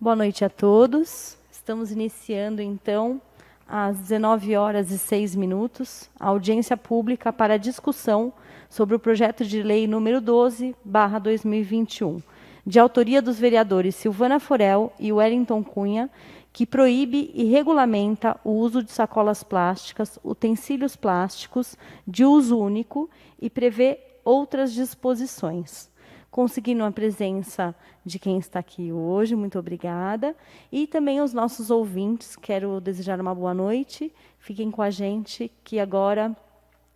Boa noite a todos. Estamos iniciando, então, às 19h06, a audiência pública para discussão sobre o projeto de lei número 12/2021, de autoria dos vereadores Silvana Forel e Wellington Cunha, que proíbe e regulamenta o uso de sacolas plásticas, utensílios plásticos de uso único e prevê outras disposições. Conseguindo a presença de quem está aqui hoje, muito obrigada. E também os nossos ouvintes, quero desejar uma boa noite. Fiquem com a gente, que agora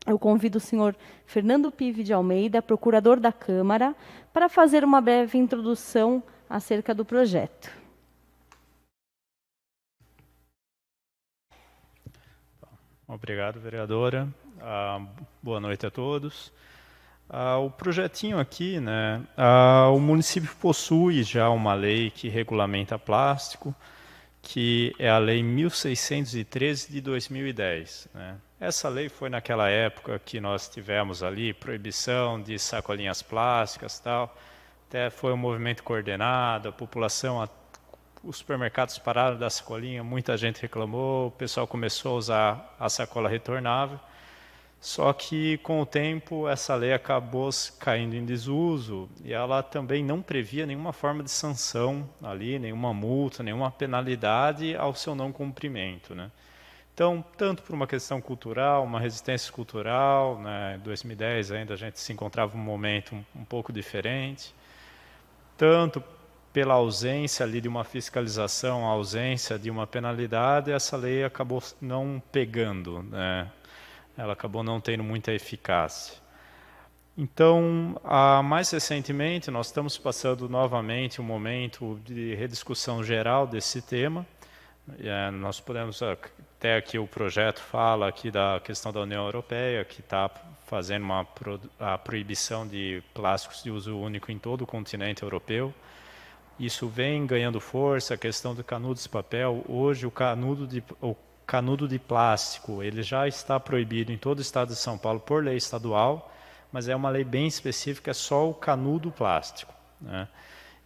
eu convido o senhor Fernando Pive de Almeida, procurador da Câmara, para fazer uma breve introdução acerca do projeto. Obrigado, vereadora. Boa noite a todos. O projetinho aqui, o município possui já uma lei que regulamenta plástico, que é a Lei 1613 de 2010. Essa lei foi naquela época que nós tivemos ali proibição de sacolinhas plásticas, tal. Até foi um movimento coordenado, a população, os supermercados pararam da sacolinha, muita gente reclamou, o pessoal começou a usar a sacola retornável. Só que, com o tempo, essa lei acabou caindo em desuso e ela também não previa nenhuma forma de sanção ali, nenhuma multa, nenhuma penalidade ao seu não cumprimento. Então, tanto por uma questão cultural, uma resistência cultural, em 2010 ainda a gente se encontrava um momento um pouco diferente, tanto pela ausência ali de uma fiscalização, a ausência de uma penalidade, essa lei acabou não pegando, ela acabou não tendo muita eficácia. Então, mais recentemente, nós estamos passando novamente um momento de rediscussão geral desse tema. Nós podemos, até aqui o projeto fala aqui da questão da União Europeia, que está fazendo a proibição de plásticos de uso único em todo o continente europeu. Isso vem ganhando força, a questão do canudo de papel. Hoje, o canudo de plástico, ele já está proibido em todo o estado de São Paulo por lei estadual, mas é uma lei bem específica, é só o canudo plástico.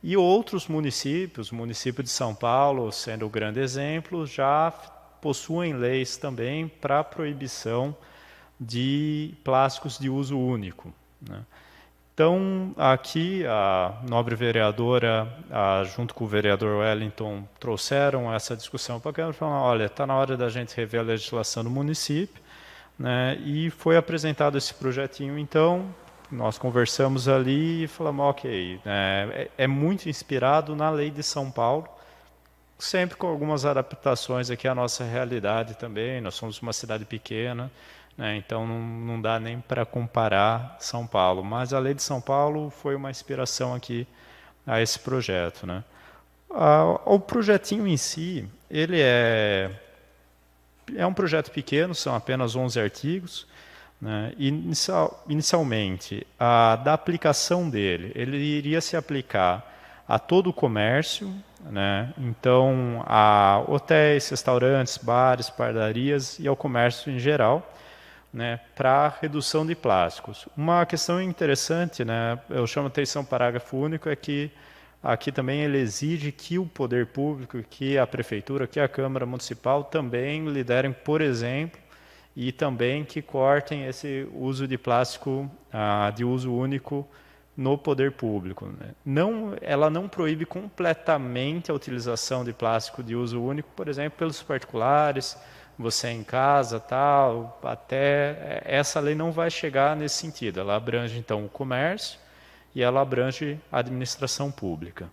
E outros municípios, o município de São Paulo, sendo o grande exemplo, já possuem leis também para proibição de plásticos de uso único. Então, aqui, a nobre vereadora, junto com o vereador Wellington, trouxeram essa discussão para a Câmara e falaram, olha, está na hora da gente rever a legislação do município, e foi apresentado esse projetinho, então, nós conversamos ali e falamos, ok, é muito inspirado na lei de São Paulo, sempre com algumas adaptações aqui à nossa realidade também, nós somos uma cidade pequena, então não dá nem para comparar São Paulo, mas a lei de São Paulo foi uma inspiração aqui a esse projeto. O projetinho em si, ele é um projeto pequeno, são apenas 11 artigos. Inicialmente, da aplicação dele, ele iria se aplicar a todo o comércio, então a hotéis, restaurantes, bares, padarias e ao comércio em geral, para redução de plásticos. Uma questão interessante, eu chamo a atenção parágrafo único, é que aqui também ele exige que o poder público, que a prefeitura, que a Câmara Municipal também liderem, por exemplo, e também que cortem esse uso de plástico de uso único no poder público. Ela não proíbe completamente a utilização de plástico de uso único, por exemplo, pelos particulares, você em casa, tal, até essa lei não vai chegar nesse sentido. Ela abrange, então, o comércio e ela abrange a administração pública.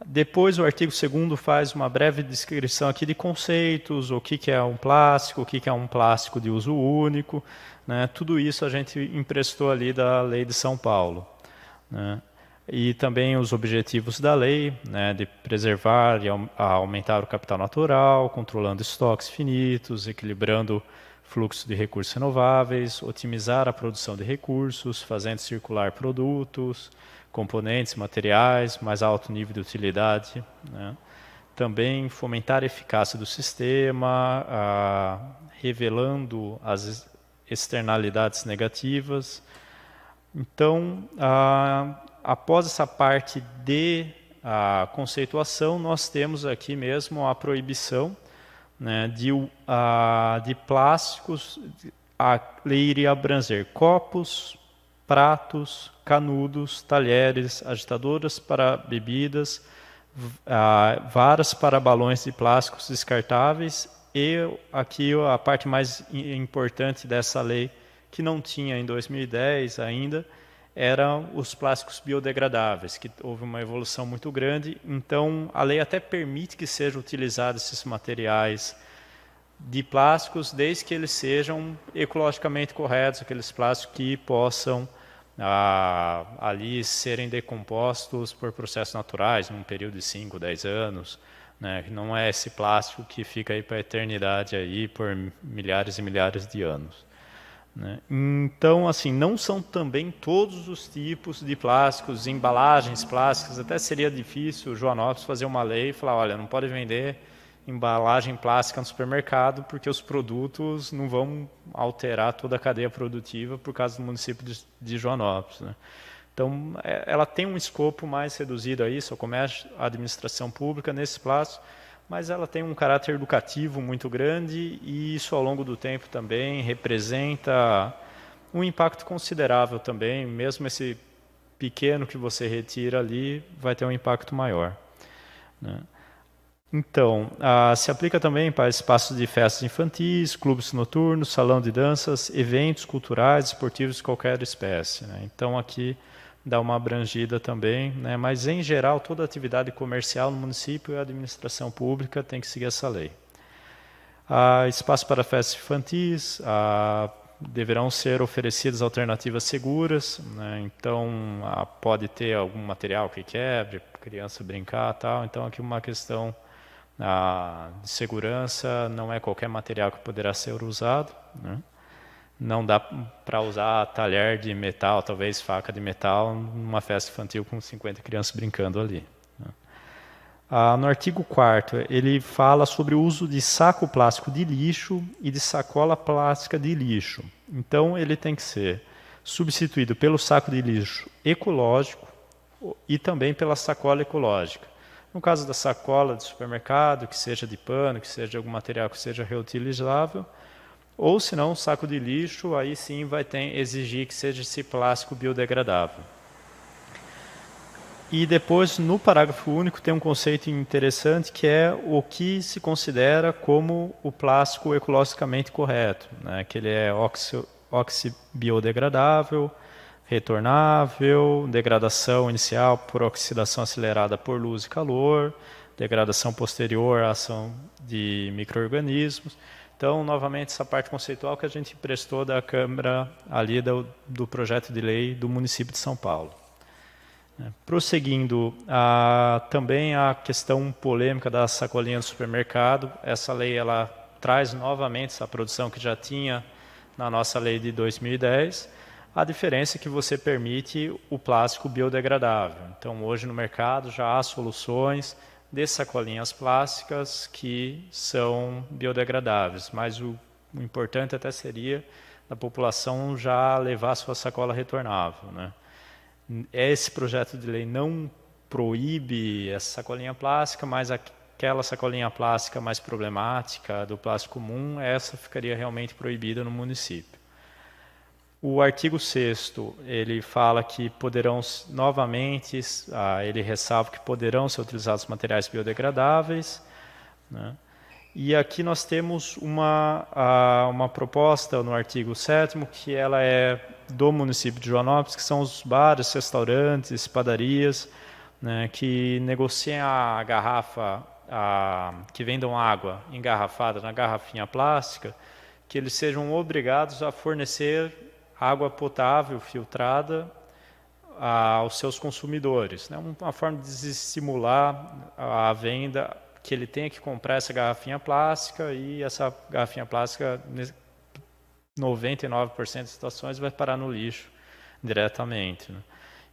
Depois, o artigo 2º faz uma breve descrição aqui de conceitos, o que é um plástico, o que é um plástico de uso único. Tudo isso a gente emprestou ali da lei de São Paulo. E também os objetivos da lei, de preservar e aumentar o capital natural, controlando estoques finitos, equilibrando fluxo de recursos renováveis, otimizar a produção de recursos, fazendo circular produtos, componentes, materiais, mais alto nível de utilidade. Também fomentar a eficácia do sistema, revelando as externalidades negativas. Então, após essa parte de a conceituação, nós temos aqui mesmo a proibição, né, de plásticos. A lei iria abranger copos, pratos, canudos, talheres, agitadoras para bebidas, varas para balões de plásticos descartáveis e aqui a parte mais importante dessa lei, que não tinha em 2010 ainda, eram os plásticos biodegradáveis, que houve uma evolução muito grande. Então, a lei até permite que sejam utilizados esses materiais de plásticos, desde que eles sejam ecologicamente corretos, aqueles plásticos que possam ali serem decompostos por processos naturais, num período de 5, 10 anos, né? Não é esse plástico que fica aí para a eternidade aí por milhares e milhares de anos, né? Então, assim, não são também todos os tipos de plásticos, embalagens plásticas. Até seria difícil o Joanópolis fazer uma lei e falar, olha, não pode vender embalagem plástica no supermercado, porque os produtos não vão alterar toda a cadeia produtiva por causa do município de Joanópolis, né? Então, ela tem um escopo mais reduzido a isso, ao comércio, à administração pública nesse plástico, mas ela tem um caráter educativo muito grande e isso, ao longo do tempo, também representa um impacto considerável também. Mesmo esse pequeno que você retira ali vai ter um impacto maior, né? Então, se aplica também para espaços de festas infantis, clubes noturnos, salão de danças, eventos culturais, esportivos de qualquer espécie, né? Então, aqui dá uma abrangida também, né? Mas, em geral, toda atividade comercial no município e a administração pública tem que seguir essa lei. Espaço para festas infantis, deverão ser oferecidas alternativas seguras, né? Então, pode ter algum material que quebre, criança brincar e tal. Então, aqui uma questão de segurança, não é qualquer material que poderá ser usado, né? Não dá para usar talher de metal, talvez faca de metal, numa festa infantil com 50 crianças brincando ali, né? No artigo 4º, ele fala sobre o uso de saco plástico de lixo e de sacola plástica de lixo. Então, ele tem que ser substituído pelo saco de lixo ecológico e também pela sacola ecológica. No caso da sacola de supermercado, que seja de pano, que seja de algum material que seja reutilizável, ou se não, um saco de lixo, aí sim vai exigir que seja esse plástico biodegradável. E depois, no parágrafo único, tem um conceito interessante, que é o que se considera como o plástico ecologicamente correto, né? Que ele é oxibiodegradável, retornável, degradação inicial por oxidação acelerada por luz e calor, degradação posterior à ação de micro-organismos. Então, novamente, essa parte conceitual que a gente emprestou da Câmara ali do projeto de lei do município de São Paulo. Prosseguindo, também a questão polêmica da sacolinha do supermercado. Essa lei ela traz novamente essa produção que já tinha na nossa lei de 2010, a diferença é que você permite o plástico biodegradável. Então, hoje no mercado já há soluções de sacolinhas plásticas que são biodegradáveis, mas o importante até seria a população já levar a sua sacola retornável, né? Esse projeto de lei não proíbe essa sacolinha plástica, mas aquela sacolinha plástica mais problemática do plástico comum, essa ficaria realmente proibida no município. O artigo 6º, ele fala que poderão, novamente, ele ressalva que poderão ser utilizados materiais biodegradáveis, né? E aqui nós temos uma proposta no artigo 7º, que ela é do município de Joanópolis, que são os bares, restaurantes, padarias, né, que negociam a garrafa, que vendam água engarrafada na garrafinha plástica, que eles sejam obrigados a fornecer água potável, filtrada, aos seus consumidores, né? Uma forma de desestimular a venda, que ele tenha que comprar essa garrafinha plástica, e essa garrafinha plástica, 99% das situações, vai parar no lixo diretamente, né?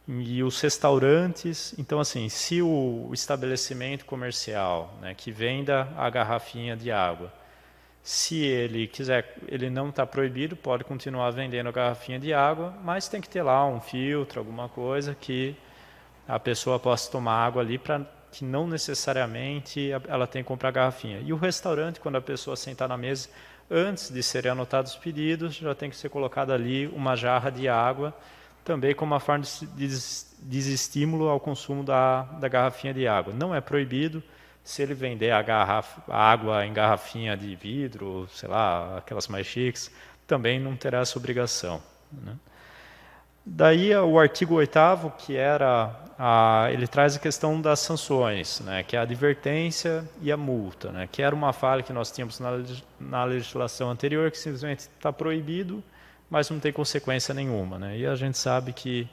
E os restaurantes, então assim, se o estabelecimento comercial, né, que venda a garrafinha de água, se ele quiser, ele não está proibido, pode continuar vendendo a garrafinha de água, mas tem que ter lá um filtro, alguma coisa que a pessoa possa tomar água ali para que não necessariamente ela tenha que comprar garrafinha. E o restaurante, quando a pessoa sentar na mesa, antes de serem anotados os pedidos, já tem que ser colocada ali uma jarra de água, também como uma forma de desestímulo ao consumo da garrafinha de água. Não é proibido. Se ele vender a água em garrafinha de vidro, sei lá, aquelas mais chiques, também não terá essa obrigação, né? Daí o artigo 8º, que ele traz a questão das sanções, né, que é a advertência e a multa, né, que era uma falha que nós tínhamos na legislação anterior, que simplesmente está proibido, mas não tem consequência nenhuma, né? E a gente sabe que,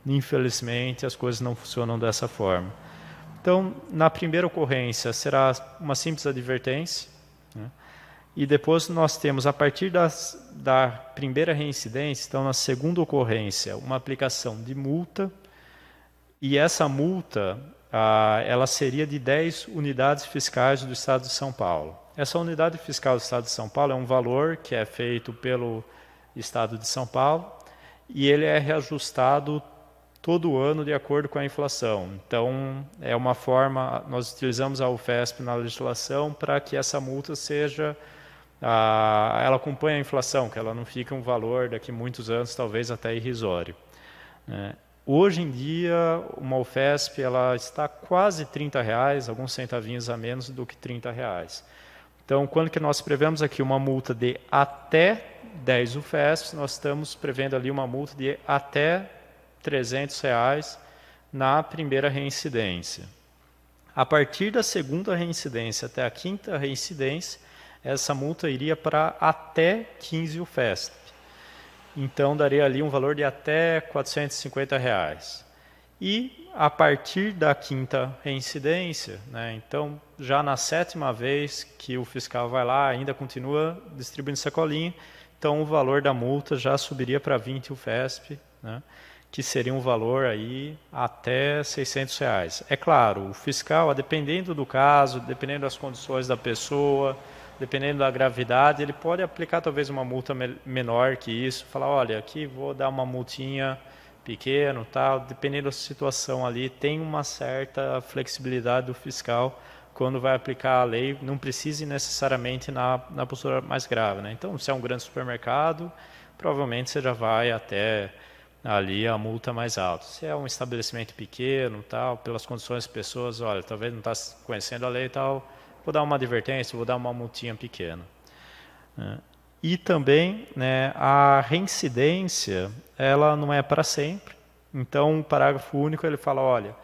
infelizmente, as coisas não funcionam dessa forma. Então, na primeira ocorrência, será uma simples advertência, né? E depois nós temos, a partir da primeira reincidência, então na segunda ocorrência, uma aplicação de multa, e essa multa ela seria de 10 unidades fiscais do Estado de São Paulo. Essa unidade fiscal do Estado de São Paulo é um valor que é feito pelo Estado de São Paulo, e ele é reajustado todo ano de acordo com a inflação. Então, é uma forma, nós utilizamos a UFESP na legislação para que essa multa seja, ela acompanhe a inflação, que ela não fique um valor daqui a muitos anos, talvez até irrisório, né? Hoje em dia, uma UFESP ela está quase R$30, alguns centavinhos a menos do que R$30. Então, quando que nós prevemos aqui uma multa de até 10 UFESPs, nós estamos prevendo ali uma multa de até R$300 na primeira reincidência. A partir da segunda reincidência até a quinta reincidência, essa multa iria para até 15 UFESP. Então, daria ali um valor de até R$450. E a partir da quinta reincidência, né, então, já na sétima vez que o fiscal vai lá, ainda continua distribuindo sacolinha, então o valor da multa já subiria para 20 UFESP, né, que seria um valor aí até R$600. É claro, o fiscal, dependendo do caso, dependendo das condições da pessoa, dependendo da gravidade, ele pode aplicar talvez uma multa menor que isso, falar, olha, aqui vou dar uma multinha pequena, tal, dependendo da situação ali, tem uma certa flexibilidade do fiscal quando vai aplicar a lei, não precise necessariamente na postura mais grave, né? Então, se é um grande supermercado, provavelmente você já vai até ali a multa mais alta. Se é um estabelecimento pequeno, tal, pelas condições das pessoas, olha, talvez não está conhecendo a lei e tal, vou dar uma advertência, vou dar uma multinha pequena. E também, né, a reincidência, ela não é para sempre. Então, o parágrafo único, ele fala, olha,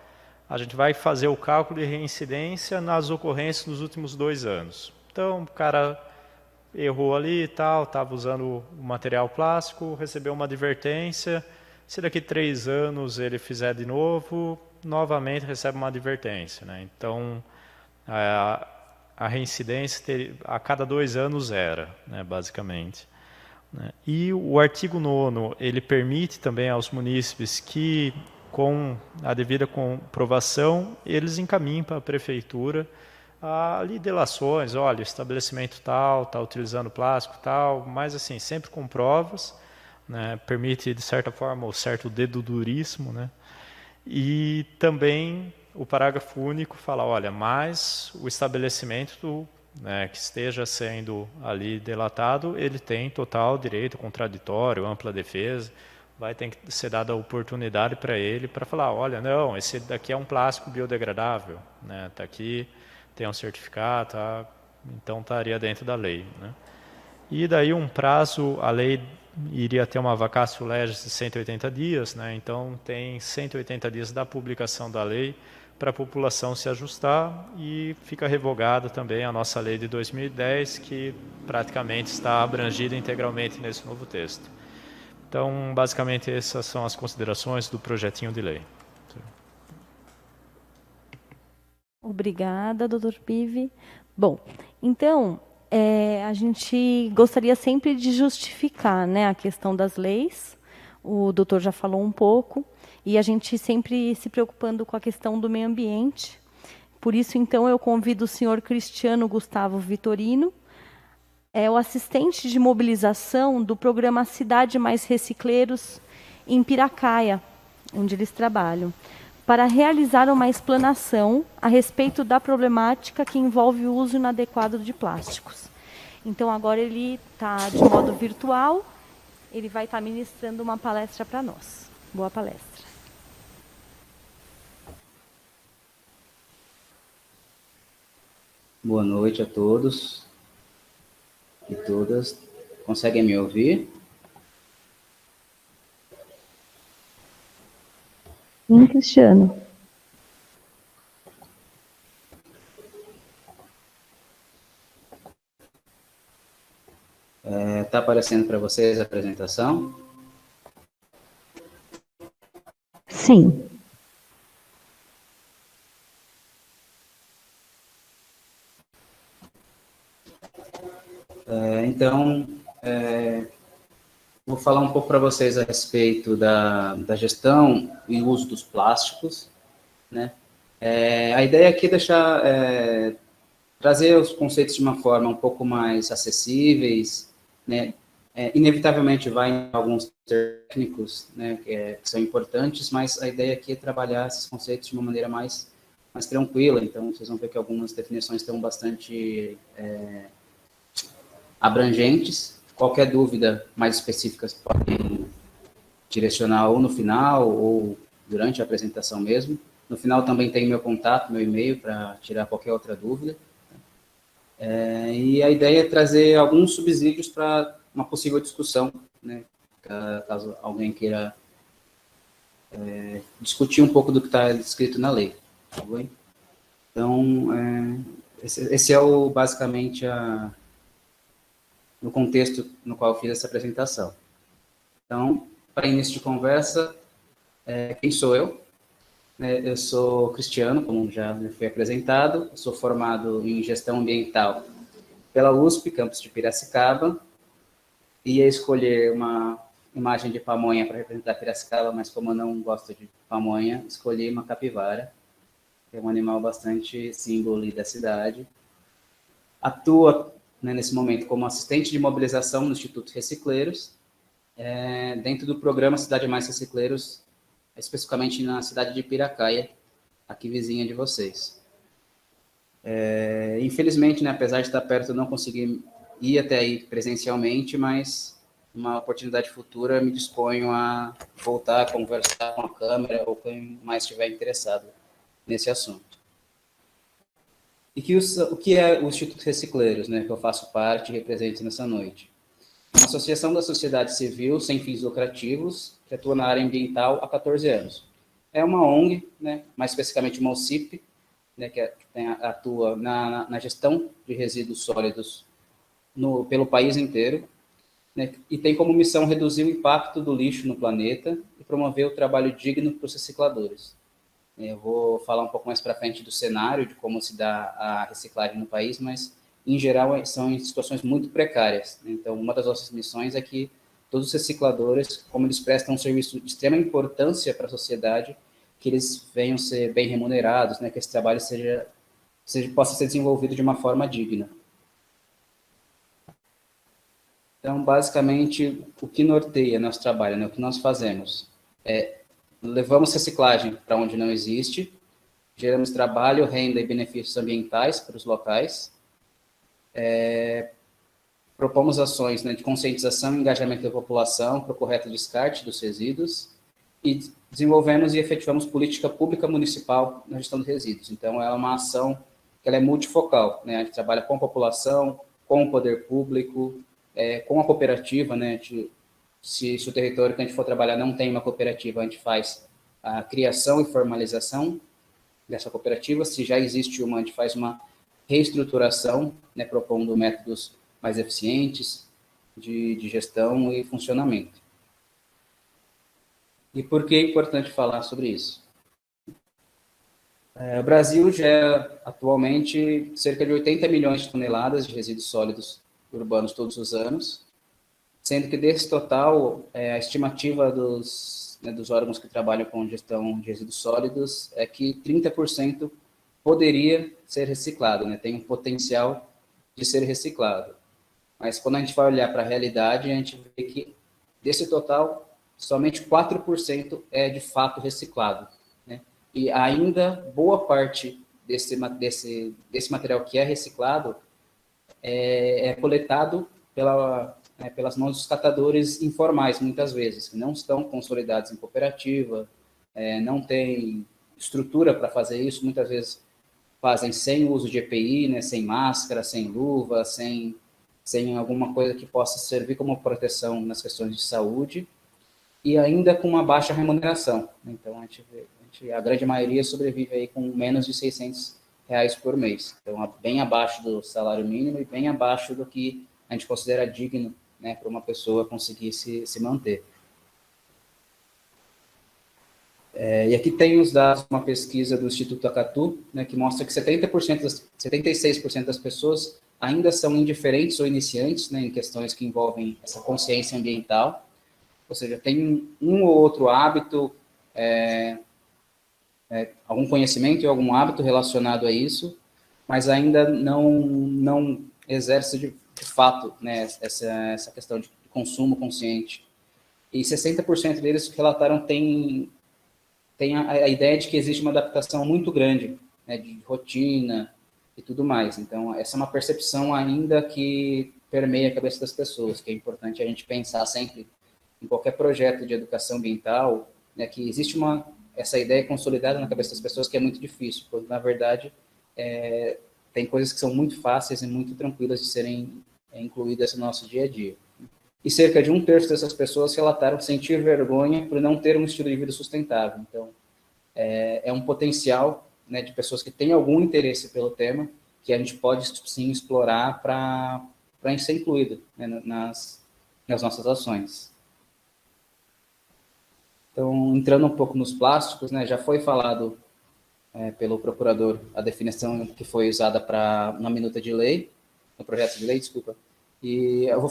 a gente vai fazer o cálculo de reincidência nas ocorrências dos últimos 2 anos. Então, o cara errou ali e tal, estava usando o material plástico, recebeu uma advertência, se daqui 3 anos ele fizer de novo, novamente recebe uma advertência, né? Então, a reincidência a cada 2 anos era, né, basicamente, né? E o artigo 9º, ele permite também aos munícipes que, com a devida comprovação, eles encaminhem para a prefeitura ali delações, olha, o estabelecimento tal, está utilizando plástico tal, mas assim, sempre com provas, né, permite de certa forma o certo dedudurismo, né? E também o parágrafo único fala, olha, mas o estabelecimento, né, que esteja sendo ali delatado, ele tem total direito contraditório, ampla defesa, vai ter que ser dada a oportunidade para ele para falar, olha, não, esse daqui é um plástico biodegradável, né, tá aqui, tem um certificado, tá, então estaria dentro da lei, né? E daí um prazo, a lei iria ter uma vacatio legis de 180 dias, né? Então tem 180 dias da publicação da lei para a população se ajustar e fica revogada também a nossa lei de 2010, que praticamente está abrangida integralmente nesse novo texto. Então, basicamente, essas são as considerações do projetinho de lei. Obrigada, doutor Pive. Bom, então, a gente gostaria sempre de justificar, né, a questão das leis. O doutor já falou um pouco, e a gente sempre se preocupando com a questão do meio ambiente. Por isso, então, eu convido o senhor Cristiano Gustavo Vitorino, o assistente de mobilização do programa Cidade Mais Recicleiros em Piracaia, onde eles trabalham, para realizar uma explanação a respeito da problemática que envolve o uso inadequado de plásticos. Então, agora ele está de modo virtual, ele vai estar ministrando uma palestra para nós. Boa palestra. Boa noite a todos e todas. Conseguem me ouvir? Sim, Cristiano. Está aparecendo para vocês a apresentação? Sim. Então, vou falar um pouco para vocês a respeito da gestão e uso dos plásticos, né? A ideia aqui é deixar, trazer os conceitos de uma forma um pouco mais acessíveis, né? Inevitavelmente vai em alguns técnicos, né, que são importantes, mas a ideia aqui é trabalhar esses conceitos de uma maneira mais tranquila. Então, vocês vão ver que algumas definições estão bastante abrangentes. Qualquer dúvida mais específica podem direcionar ou no final ou durante a apresentação mesmo. No final também tem meu contato, meu e-mail para tirar qualquer outra dúvida. E a ideia é trazer alguns subsídios para uma possível discussão, né? Caso alguém queira discutir um pouco do que está escrito na lei. Tá bom? Então, esse é basicamente no contexto no qual eu fiz essa apresentação. Então, para início de conversa, quem sou eu? Eu sou Cristiano, como já me foi apresentado, sou formado em Gestão Ambiental pela USP, campus de Piracicaba, ia escolher uma imagem de pamonha para representar Piracicaba, mas como eu não gosto de pamonha, escolhi uma capivara, que é um animal bastante símbolo da cidade. Atua, né, nesse momento como assistente de mobilização no Instituto Recicleiros, dentro do programa Cidade Mais Recicleiros, especificamente na cidade de Piracaia, aqui vizinha de vocês. Infelizmente, né, apesar de estar perto, eu não consegui ir até aí presencialmente, mas uma oportunidade futura me disponho a voltar a conversar com a Câmara ou quem mais estiver interessado nesse assunto. E o que é o Instituto Recicleiros, né, que eu faço parte e represento nessa noite? Uma associação da sociedade civil sem fins lucrativos que atua na área ambiental há 14 anos. É uma ONG, né, mais especificamente uma OCIP, né, que atua na gestão de resíduos sólidos pelo país inteiro, né, e tem como missão reduzir o impacto do lixo no planeta e promover o trabalho digno para os recicladores. Eu vou falar um pouco mais para frente do cenário, de como se dá a reciclagem no país, mas, em geral, são em situações muito precárias. Então, uma das nossas missões é que todos os recicladores, como eles prestam um serviço de extrema importância para a sociedade, que eles venham ser bem remunerados, né, que esse trabalho possa ser desenvolvido de uma forma digna. Então, basicamente, o que norteia nosso trabalho, né, o que nós fazemos levamos reciclagem para onde não existe, geramos trabalho, renda e benefícios ambientais para os locais, propomos ações, né, de conscientização e engajamento da população para o correto descarte dos resíduos e desenvolvemos e efetivamos política pública municipal na gestão de resíduos. Então, é uma ação que ela é multifocal, né, a gente trabalha com a população, com o poder público, com a cooperativa, né, se o território que a gente for trabalhar não tem uma cooperativa, a gente faz a criação e formalização dessa cooperativa. Se já existe uma, a gente faz uma reestruturação, né, propondo métodos mais eficientes de gestão e funcionamento. E por que é importante falar sobre isso? O Brasil gera atualmente cerca de 80 milhões de toneladas de resíduos sólidos urbanos todos os anos, sendo que desse total, a estimativa dos órgãos que trabalham com gestão de resíduos sólidos é que 30% poderia ser reciclado, né? Tem um potencial de ser reciclado. Mas quando a gente vai olhar para a realidade, a gente vê que desse total, somente 4% é de fato reciclado, né? e ainda boa parte desse material que é reciclado é coletado pelas mãos dos catadores informais, muitas vezes, que não estão consolidados em cooperativa, não tem estrutura para fazer isso, muitas vezes fazem sem uso de EPI, né, sem máscara, sem luva, sem alguma coisa que possa servir como proteção nas questões de saúde, e ainda com uma baixa remuneração. Então, a grande maioria sobrevive aí com menos de R$600 por mês. Então, bem abaixo do salário mínimo e bem abaixo do que a gente considera digno, né, para uma pessoa conseguir se manter. E aqui tem os dados de uma pesquisa do Instituto Acatu, né, que mostra que 76% das pessoas ainda são indiferentes ou iniciantes, né, em questões que envolvem essa consciência ambiental. Ou seja, tem um ou outro hábito, algum conhecimento e algum hábito relacionado a isso, mas ainda não exerce de fato, né, essa questão de consumo consciente. E 60% deles relataram tem a ideia de que existe uma adaptação muito grande, né, de rotina e tudo mais. Então, essa é uma percepção ainda que permeia a cabeça das pessoas, que é importante a gente pensar sempre em qualquer projeto de educação ambiental, né, que existe essa ideia consolidada na cabeça das pessoas que é muito difícil, porque, na verdade, tem coisas que são muito fáceis e muito tranquilas de serem incluídas no nosso dia a dia. E cerca de 1/3 dessas pessoas relataram sentir vergonha por não ter um estilo de vida sustentável. Então, é um potencial, né, de pessoas que têm algum interesse pelo tema, que a gente pode, sim, explorar para ser incluído, né, nas nossas ações. Então, entrando um pouco nos plásticos, né, já foi falado pelo procurador a definição que foi usada na minuta de lei, no projeto de lei, desculpa, e eu vou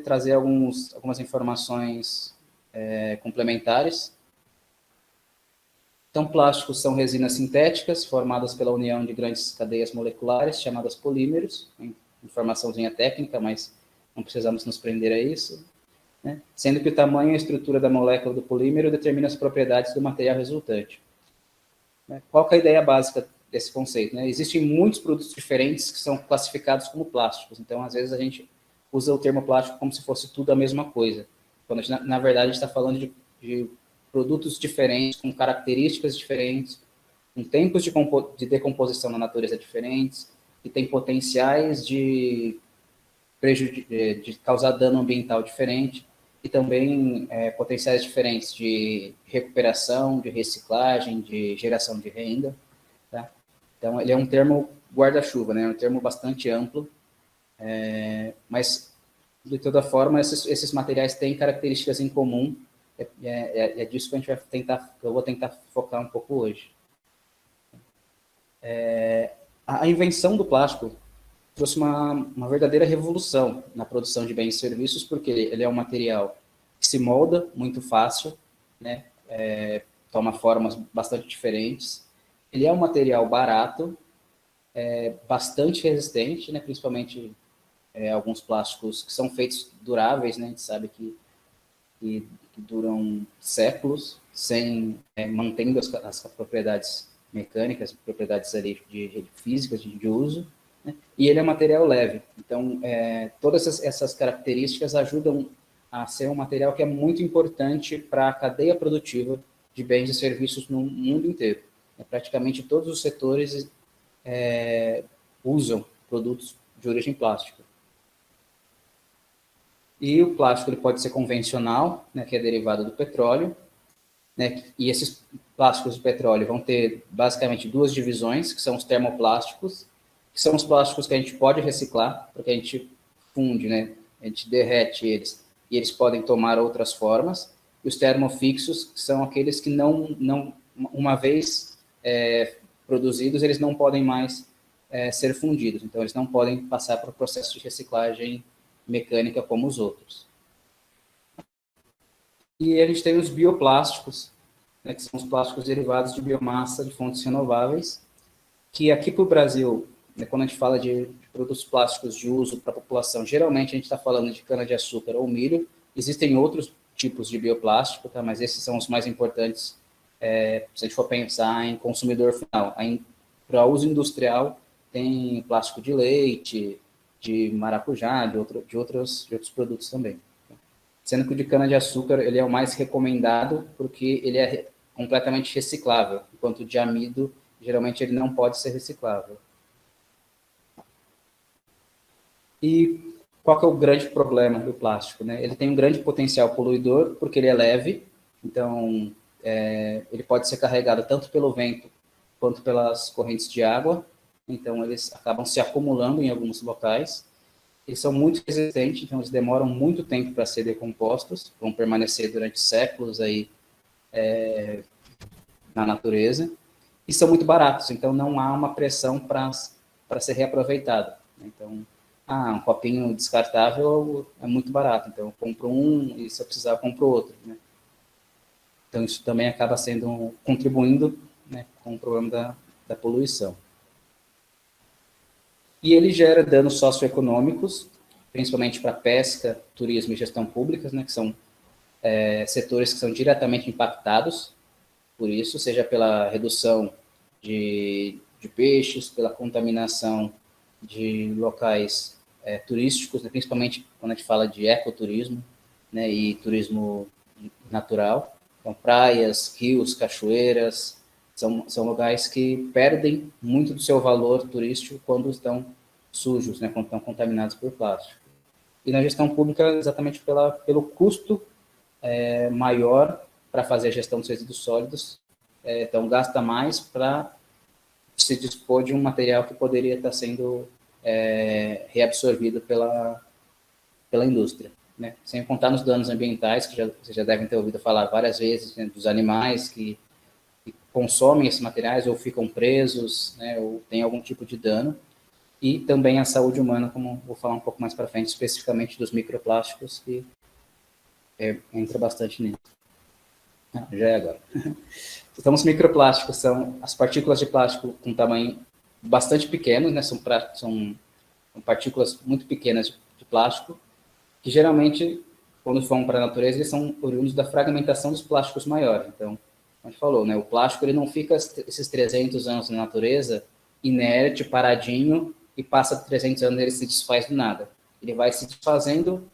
trazer algumas informações complementares. Então, plásticos são resinas sintéticas formadas pela união de grandes cadeias moleculares, chamadas polímeros, informaçãozinha técnica, mas não precisamos nos prender a isso, né? Sendo que o tamanho e a estrutura da molécula do polímero determina as propriedades do material resultante. Qual que é a ideia básica desse conceito, né? Existem muitos produtos diferentes que são classificados como plásticos, então, às vezes, a gente usa o termo plástico como se fosse tudo a mesma coisa, quando a gente, na verdade, a gente está falando de produtos diferentes, com características diferentes, com tempos de decomposição na natureza diferentes, que têm potenciais de causar dano ambiental diferente, e também potenciais diferentes de recuperação, de reciclagem, de geração de renda. Tá? Então, ele é um termo guarda-chuva, né? É um termo bastante amplo, mas, de toda forma, esses materiais têm características em comum, é disso que eu vou tentar focar um pouco hoje. A invenção do plástico trouxe uma verdadeira revolução na produção de bens e serviços, porque ele é um material que se molda muito fácil, né? Toma formas bastante diferentes. Ele é um material barato, bastante resistente, né? Principalmente alguns plásticos que são feitos duráveis, né? A gente sabe que duram séculos, mantendo as propriedades mecânicas, propriedades ali de físicas de uso, né? E ele é um material leve. Então, todas essas características ajudam a ser um material que é muito importante para a cadeia produtiva de bens e serviços no mundo inteiro. Praticamente todos os setores usam produtos de origem plástica. E o plástico ele pode ser convencional, né, que é derivado do petróleo, né, e esses plásticos de petróleo vão ter basicamente duas divisões, que são os termoplásticos, que são os plásticos que a gente pode reciclar, porque a gente funde, né, a gente derrete eles, e eles podem tomar outras formas, e os termofixos, que são aqueles que uma vez produzidos, eles não podem mais ser fundidos, então eles não podem passar por processo de reciclagem mecânica como os outros. E a gente tem os bioplásticos, né, que são os plásticos derivados de biomassa de fontes renováveis, que aqui para o Brasil, né, quando a gente fala de produtos plásticos de uso para a população, geralmente a gente está falando de cana-de-açúcar ou milho. Existem outros tipos de bioplástico, tá, mas esses são os mais importantes se a gente for pensar em consumidor final, para uso industrial, tem plástico de leite, de maracujá, de outros produtos também. Sendo que o de cana-de-açúcar ele é o mais recomendado porque ele é completamente reciclável, enquanto o de amido, geralmente, ele não pode ser reciclável. E qual que é o grande problema do plástico, né? Ele tem um grande potencial poluidor porque ele é leve, então ele pode ser carregado tanto pelo vento quanto pelas correntes de água, então eles acabam se acumulando em alguns locais. Eles são muito resistentes, então eles demoram muito tempo para ser decompostos, vão permanecer durante séculos aí na natureza, e são muito baratos, então não há uma pressão para ser reaproveitado. Então, um copinho descartável é muito barato, então eu compro um e se eu precisar eu compro outro, né? Então isso também acaba contribuindo, né, com o problema da poluição. E ele gera danos socioeconômicos, principalmente para pesca, turismo e gestão públicas, né, que são setores que são diretamente impactados por isso, seja pela redução de peixes, pela contaminação de locais turísticos, né, principalmente quando a gente fala de ecoturismo, né, e turismo natural. Então, praias, rios, cachoeiras, são lugares que perdem muito do seu valor turístico quando estão sujos, né, quando estão contaminados por plástico. E na gestão pública, exatamente pelo custo maior para fazer a gestão dos resíduos sólidos, então gasta mais para se dispor de um material que poderia estar sendo reabsorvido pela indústria, né? Sem contar nos danos ambientais, que vocês já devem ter ouvido falar várias vezes, né, dos animais que consomem esses materiais ou ficam presos, né, ou tem algum tipo de dano, e também a saúde humana, como vou falar um pouco mais para frente, especificamente dos microplásticos, que entra bastante nisso. Já é agora. Então, os microplásticos são as partículas de plástico com tamanho bastante pequeno, né, são partículas muito pequenas de plástico, que geralmente, quando vão para a natureza, eles são oriundos da fragmentação dos plásticos maiores. Então, como a gente falou, né, o plástico ele não fica esses 300 anos na natureza inerte, paradinho, e passa 300 anos e ele se desfaz do nada. Ele vai se desfazendo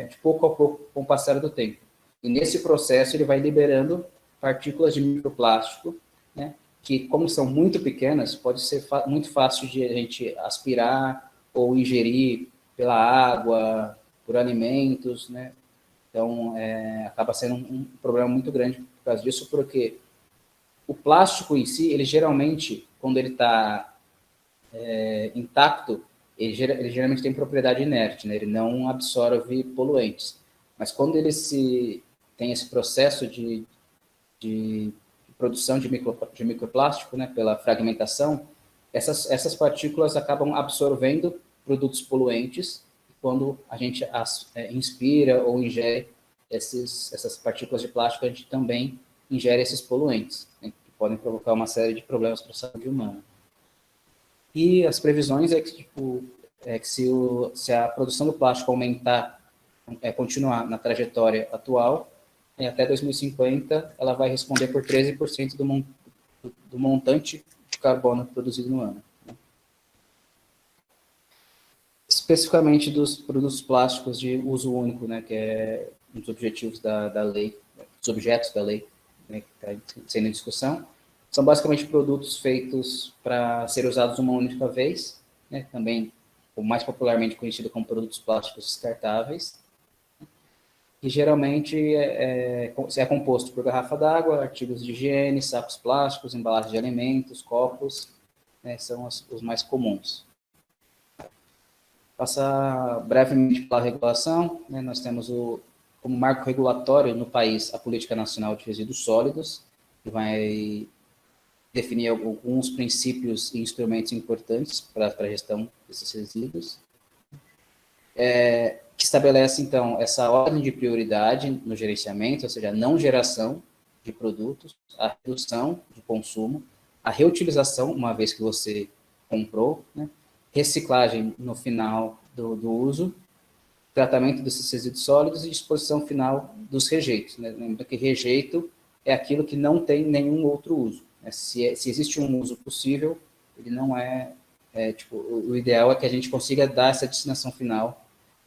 de pouco a pouco com o passar do tempo. E nesse processo ele vai liberando partículas de microplástico, né, que, como são muito pequenas, pode ser muito fácil de a gente aspirar ou ingerir pela água, por alimentos, né? Então, acaba sendo um problema muito grande por causa disso, porque o plástico em si, ele geralmente, quando ele está intacto, ele geralmente tem propriedade inerte, né? Ele não absorve poluentes. Mas quando ele tem esse processo de produção de microplástico, né, pela fragmentação, essas partículas acabam absorvendo produtos poluentes. Quando a gente inspira ou ingere essas partículas de plástico, a gente também ingere esses poluentes, né, que podem provocar uma série de problemas para a saúde humana. E as previsões que se a produção do plástico aumentar, continuar na trajetória atual, até 2050, ela vai responder por 13% do montante de carbono produzido no ano. Especificamente dos produtos plásticos de uso único, né, que é um dos objetivos da lei, dos objetos da lei, né, que está sendo em discussão, são basicamente produtos feitos para ser usados uma única vez, né, também mais popularmente conhecido como produtos plásticos descartáveis, que geralmente é composto por garrafa d'água, artigos de higiene, sacos plásticos, embalagens de alimentos, copos, né, são os mais comuns. Passar brevemente pela regulação, né, nós temos como marco regulatório no país a Política Nacional de Resíduos Sólidos, que vai definir alguns princípios e instrumentos importantes para a gestão desses resíduos, que estabelece, então, essa ordem de prioridade no gerenciamento, ou seja, a não geração de produtos, a redução de consumo, a reutilização, uma vez que você comprou, né, reciclagem no final do uso, tratamento desses resíduos sólidos e disposição final dos rejeitos, né? Lembra que rejeito é aquilo que não tem nenhum outro uso. Né? Se existe um uso possível, ele não tipo, o ideal é que a gente consiga dar essa destinação final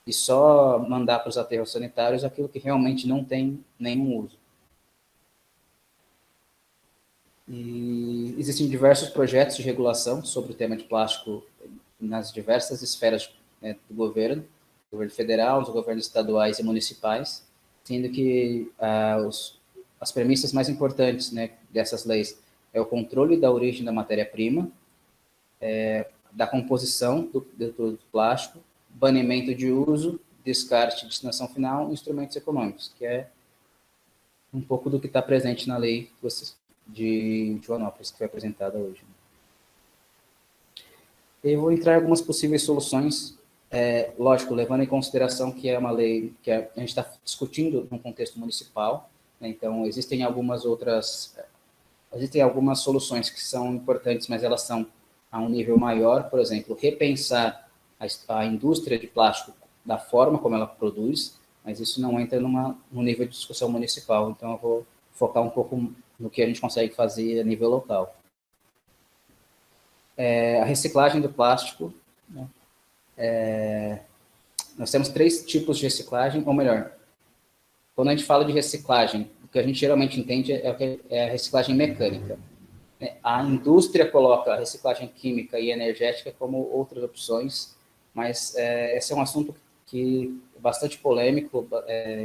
e só mandar para os aterros sanitários aquilo que realmente não tem nenhum uso. E existem diversos projetos de regulação sobre o tema de plástico nas diversas esferas, né, do governo federal, dos governos estaduais e municipais, sendo que as premissas mais importantes, né, dessas leis é o controle da origem da matéria-prima, da composição do produto plástico, banimento de uso, descarte, destinação final, instrumentos econômicos, que é um pouco do que está presente na lei de Joanópolis, que foi apresentada hoje. Eu vou entrar em algumas possíveis soluções, lógico, levando em consideração que é uma lei que a gente está discutindo no contexto municipal, né, então existem algumas soluções que são importantes, mas elas são a um nível maior, por exemplo, repensar a indústria de plástico da forma como ela produz, mas isso não entra no nível de discussão municipal, então eu vou focar um pouco no que a gente consegue fazer a nível local. A reciclagem do plástico, né? Nós temos 3 tipos de reciclagem, ou melhor, quando a gente fala de reciclagem, o que a gente geralmente entende é a reciclagem mecânica. A indústria coloca a reciclagem química e energética como outras opções, mas esse é um assunto que é bastante polêmico,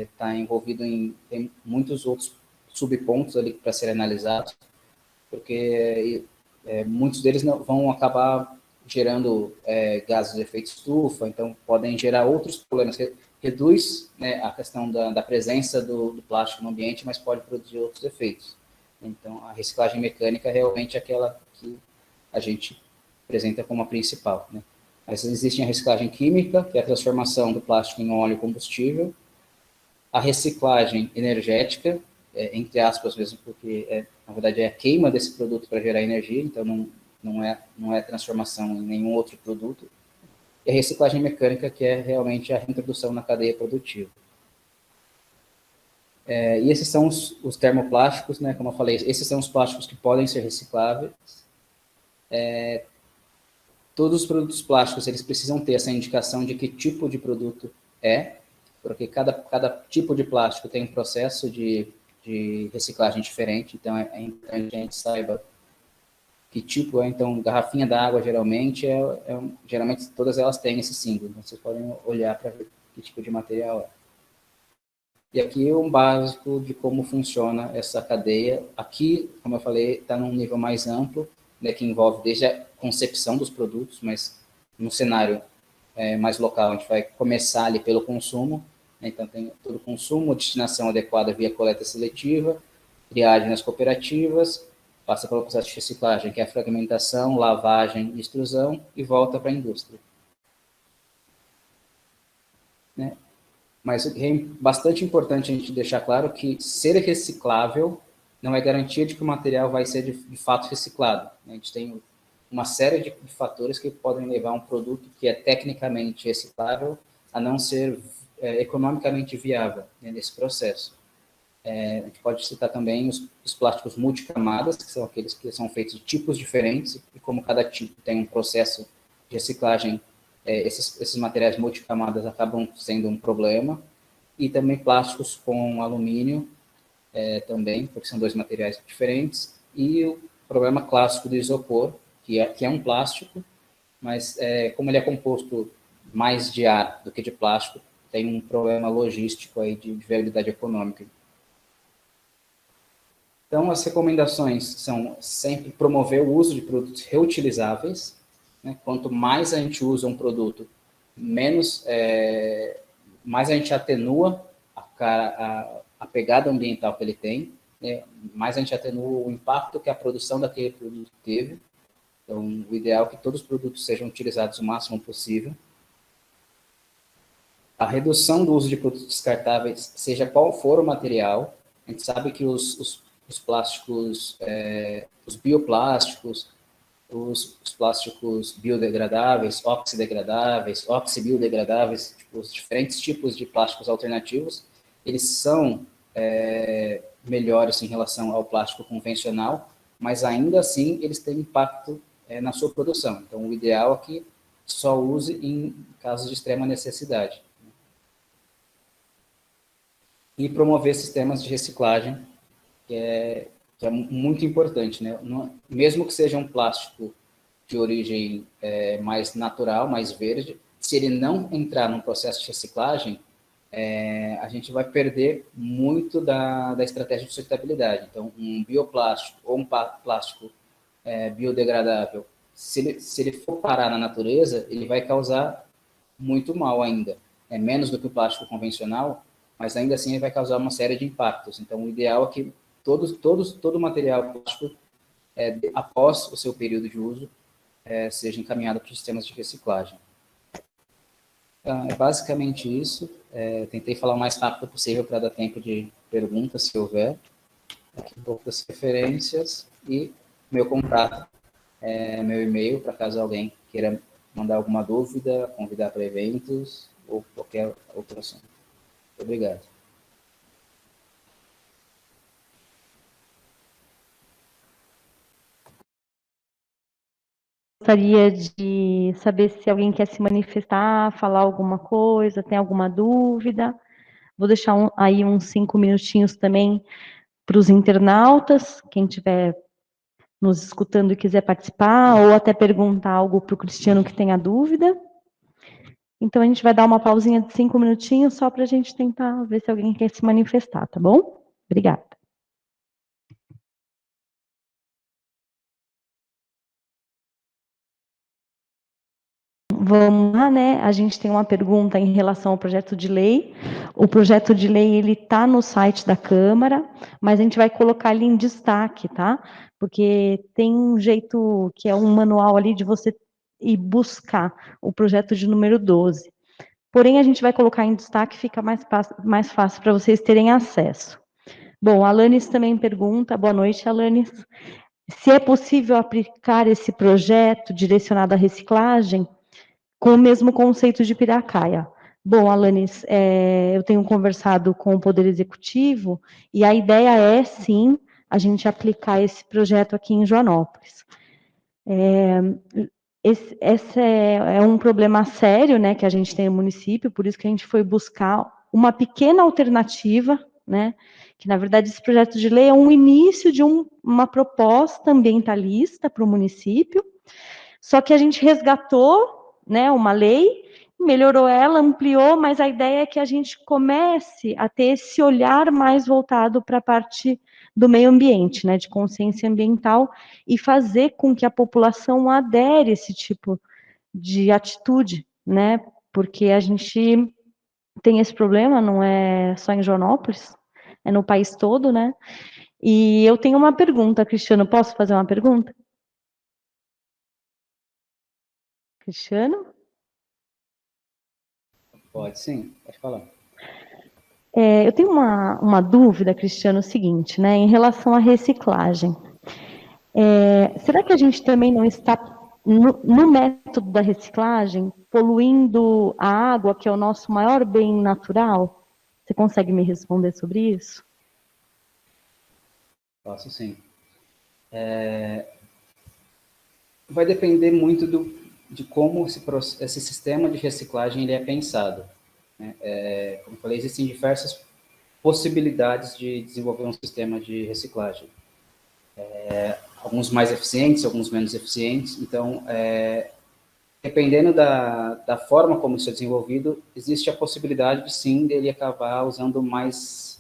está envolvido tem muitos outros subpontos ali para serem analisados, porque muitos deles vão acabar gerando gases de efeito estufa, então podem gerar outros problemas. Reduz, né, a questão da presença do plástico no ambiente, mas pode produzir outros efeitos. Então, a reciclagem mecânica é realmente aquela que a gente apresenta como a principal, né? Mas existe a reciclagem química, que é a transformação do plástico em óleo combustível, a reciclagem energética, entre aspas mesmo, porque na verdade é a queima desse produto para gerar energia, então não é transformação em nenhum outro produto, e a reciclagem mecânica, que é realmente a reintrodução na cadeia produtiva. E esses são os termoplásticos, né? Como eu falei, esses são os plásticos que podem ser recicláveis. Todos os produtos plásticos, eles precisam ter essa indicação de que tipo de produto porque cada tipo de plástico tem um processo de reciclagem diferente, então é importante que a gente saiba que tipo é. Então, garrafinha d'água, geralmente todas elas têm esse símbolo, então vocês podem olhar para ver que tipo de material é. E aqui é um básico de como funciona essa cadeia. Aqui, como eu falei, está num nível mais amplo, né, que envolve desde a concepção dos produtos, mas no cenário mais local, a gente vai começar ali pelo consumo, né, então tem todo o consumo, destinação adequada via coleta seletiva, triagem nas cooperativas, passa pelo processo de reciclagem, que é a fragmentação, lavagem e extrusão, e volta para a indústria. Né? Mas é bastante importante a gente deixar claro que ser reciclável não é garantia de que o material vai ser de fato reciclado. A gente tem uma série de fatores que podem levar um produto que é tecnicamente reciclável a não ser economicamente viável, né, nesse processo. A gente pode citar também os plásticos multicamadas, que são aqueles que são feitos de tipos diferentes, e como cada tipo tem um processo de reciclagem, esses materiais multicamadas acabam sendo um problema, e também plásticos com alumínio, também, porque são 2 materiais diferentes, e o problema clássico do isopor, que é um plástico, mas como ele é composto mais de ar do que de plástico, tem um problema logístico aí de viabilidade econômica. Então, as recomendações são sempre promover o uso de produtos reutilizáveis, né? Quanto mais a gente usa um produto, mais a gente atenua a pegada ambiental que ele tem, né? Mais a gente atenua o impacto que a produção daquele produto teve. Então, o ideal é que todos os produtos sejam utilizados o máximo possível. A redução do uso de produtos descartáveis, seja qual for o material. A gente sabe que os plásticos, os bioplásticos, os plásticos biodegradáveis, oxidegradáveis, oxibiodegradáveis, os diferentes tipos de plásticos alternativos, eles são melhores em relação ao plástico convencional, mas ainda assim eles têm impacto na sua produção. Então, o ideal é que só use em casos de extrema necessidade. E promover sistemas de reciclagem, que é muito importante, né? Mesmo que seja um plástico de origem mais natural, mais verde, se ele não entrar num processo de reciclagem, a gente vai perder muito da estratégia de sustentabilidade. Então, um bioplástico ou um plástico biodegradável, se ele for parar na natureza, ele vai causar muito mal ainda. É menos do que o plástico convencional, mas ainda assim ele vai causar uma série de impactos. Então, o ideal é que todo material plástico, após o seu período de uso, seja encaminhado para os sistemas de reciclagem. Então, é basicamente isso. Tentei falar o mais rápido possível para dar tempo de perguntas, se houver. Aqui um pouco das referências e meu contato, meu e-mail, para caso alguém queira mandar alguma dúvida, convidar para eventos ou qualquer outro assunto. Obrigado. Gostaria de saber se alguém quer se manifestar, falar alguma coisa, tem alguma dúvida. Vou deixar aí uns 5 minutinhos também para os internautas, quem estiver nos escutando e quiser participar, ou até perguntar algo para o Cristiano que tenha dúvida. Então, a gente vai dar uma pausinha de 5 minutinhos só para a gente tentar ver se alguém quer se manifestar, tá bom? Obrigada. Vamos lá, né? A gente tem uma pergunta em relação ao projeto de lei. O projeto de lei, ele está no site da Câmara, mas a gente vai colocar ele em destaque, tá? Porque tem um jeito, que é um manual ali de você ir buscar o projeto de número 12. Porém, a gente vai colocar em destaque, fica mais fácil para vocês terem acesso. Bom, a Alanis também pergunta, boa noite, Alanis, se é possível aplicar esse projeto direcionado à reciclagem com o mesmo conceito de Piracaia. Bom, Alanis, eu tenho conversado com o Poder Executivo e a ideia é, sim, a gente aplicar esse projeto aqui em Joanópolis. Esse é um problema sério, né, que a gente tem no município, por isso que a gente foi buscar uma pequena alternativa, né, que na verdade esse projeto de lei é um início de uma proposta ambientalista para o município, só que a gente resgatou, né, uma lei, melhorou ela, ampliou, mas a ideia é que a gente comece a ter esse olhar mais voltado para a parte do meio ambiente, né, de consciência ambiental, e fazer com que a população adere a esse tipo de atitude, né, porque a gente tem esse problema, não é só em Joanópolis, é no país todo, né, e eu tenho uma pergunta, Cristiano, posso fazer uma pergunta? Cristiano? Pode sim, pode falar. Eu tenho uma dúvida, Cristiano, o seguinte, né, em relação à reciclagem. Será que a gente também não está, no método da reciclagem, poluindo a água, que é o nosso maior bem natural? Você consegue me responder sobre isso? Posso sim. Vai depender muito de como esse sistema de reciclagem ele é pensado. Né? Como eu falei, existem diversas possibilidades de desenvolver um sistema de reciclagem. Alguns mais eficientes, alguns menos eficientes. Então, dependendo da forma como isso é desenvolvido, existe a possibilidade, sim, dele acabar usando mais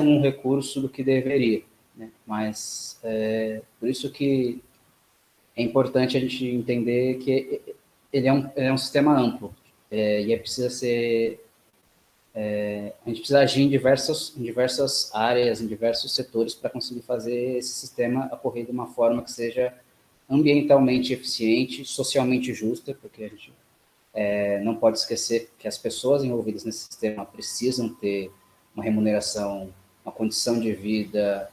um recurso do que deveria. Né? Mas, por isso que é importante a gente entender que ele é um sistema amplo e precisa ser a gente precisa agir em diversas áreas, em diversos setores para conseguir fazer esse sistema ocorrer de uma forma que seja ambientalmente eficiente, socialmente justa, porque a gente não pode esquecer que as pessoas envolvidas nesse sistema precisam ter uma remuneração, uma condição de vida,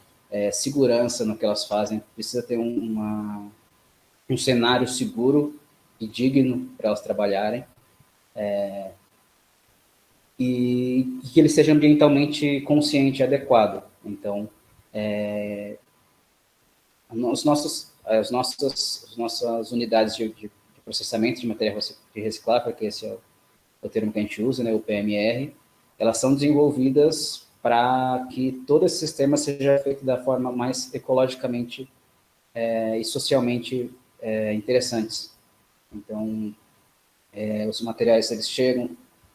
segurança no que elas fazem, precisa ter um cenário seguro e digno para elas trabalharem. e que ele seja ambientalmente consciente e adequado. Então, as nossas unidades de processamento de material de reciclável, que esse é o termo que a gente usa, né, o PMR, elas são desenvolvidas para que todo esse sistema seja feito da forma mais ecologicamente e socialmente interessantes. Então, os materiais, eles chegam,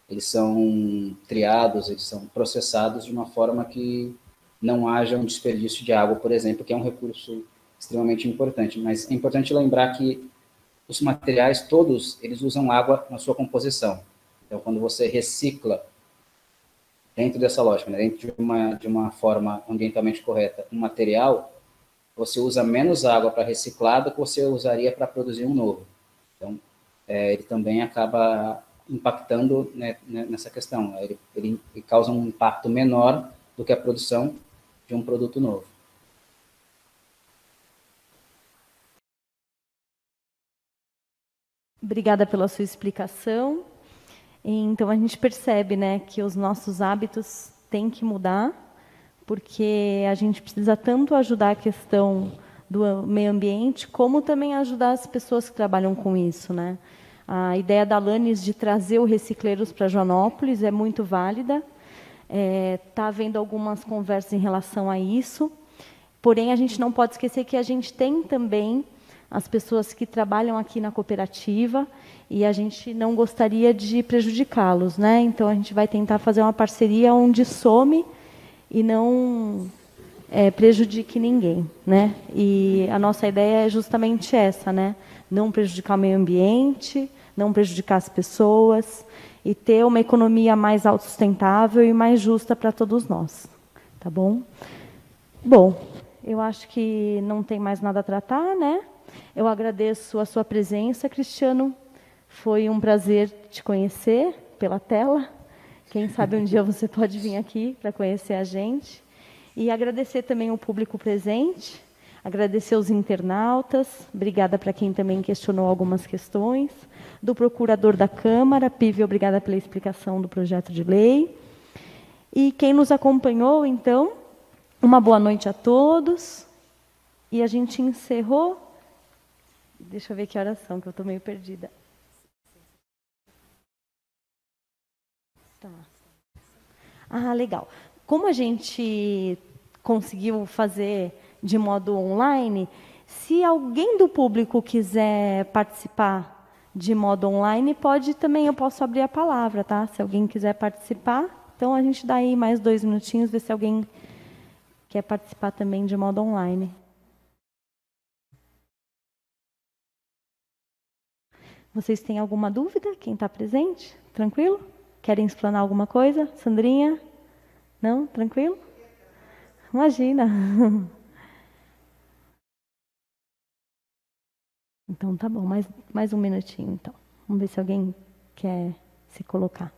eles são triados, eles são processados de uma forma que não haja um desperdício de água, por exemplo, que é um recurso extremamente importante. Mas é importante lembrar que os materiais todos, eles usam água na sua composição. Então, quando você recicla, dentro dessa lógica, né, dentro de uma forma ambientalmente correta, um material, você usa menos água para reciclar do que você usaria para produzir um novo. Então, ele também acaba impactando, né, nessa questão. Ele causa um impacto menor do que a produção de um produto novo. Obrigada pela sua explicação. Então, a gente percebe, né, que os nossos hábitos têm que mudar, porque a gente precisa tanto ajudar a questão do meio ambiente, como também ajudar as pessoas que trabalham com isso, né? A ideia da Alanis de trazer o Recicleiros para Joanópolis é muito válida. Está havendo algumas conversas em relação a isso, porém, a gente não pode esquecer que a gente tem também as pessoas que trabalham aqui na cooperativa e a gente não gostaria de prejudicá-los, né? Então, a gente vai tentar fazer uma parceria onde some e não prejudique ninguém, né? E a nossa ideia é justamente essa, né? Não prejudicar o meio ambiente, não prejudicar as pessoas e ter uma economia mais autossustentável e mais justa para todos nós, tá bom? Bom, eu acho que não tem mais nada a tratar, né? Eu agradeço a sua presença, Cristiano. Foi um prazer te conhecer pela tela. Quem sabe um dia você pode vir aqui para conhecer a gente. E agradecer também o público presente, agradecer os internautas, obrigada para quem também questionou algumas questões, do procurador da Câmara, Pive, obrigada pela explicação do projeto de lei. E quem nos acompanhou, então, uma boa noite a todos. E a gente encerrou. Deixa eu ver que horas são, que eu estou meio perdida. Tá. Ah, legal. Como a gente conseguiu fazer de modo online, se alguém do público quiser participar de modo online, pode também, eu posso abrir a palavra, tá? Se alguém quiser participar, então a gente dá aí mais 2 minutinhos, ver se alguém quer participar também de modo online. Vocês têm alguma dúvida? Quem está presente? Tranquilo? Querem explanar alguma coisa? Sandrinha? Não? Tranquilo? Imagina. Então, tá bom. Mais um minutinho, então. Vamos ver se alguém quer se colocar.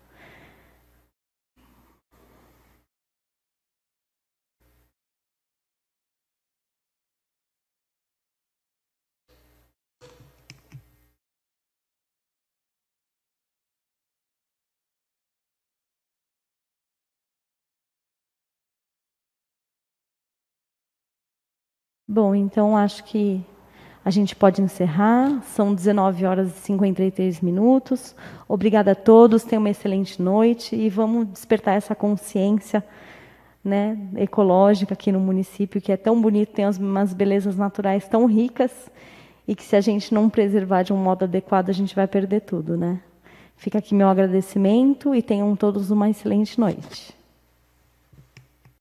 Bom, então acho que a gente pode encerrar. São 19 horas e 53 minutos. Obrigada a todos, tenham uma excelente noite e vamos despertar essa consciência, né, ecológica aqui no município, que é tão bonito, tem umas belezas naturais tão ricas e que se a gente não preservar de um modo adequado, a gente vai perder tudo, né? Fica aqui meu agradecimento e tenham todos uma excelente noite.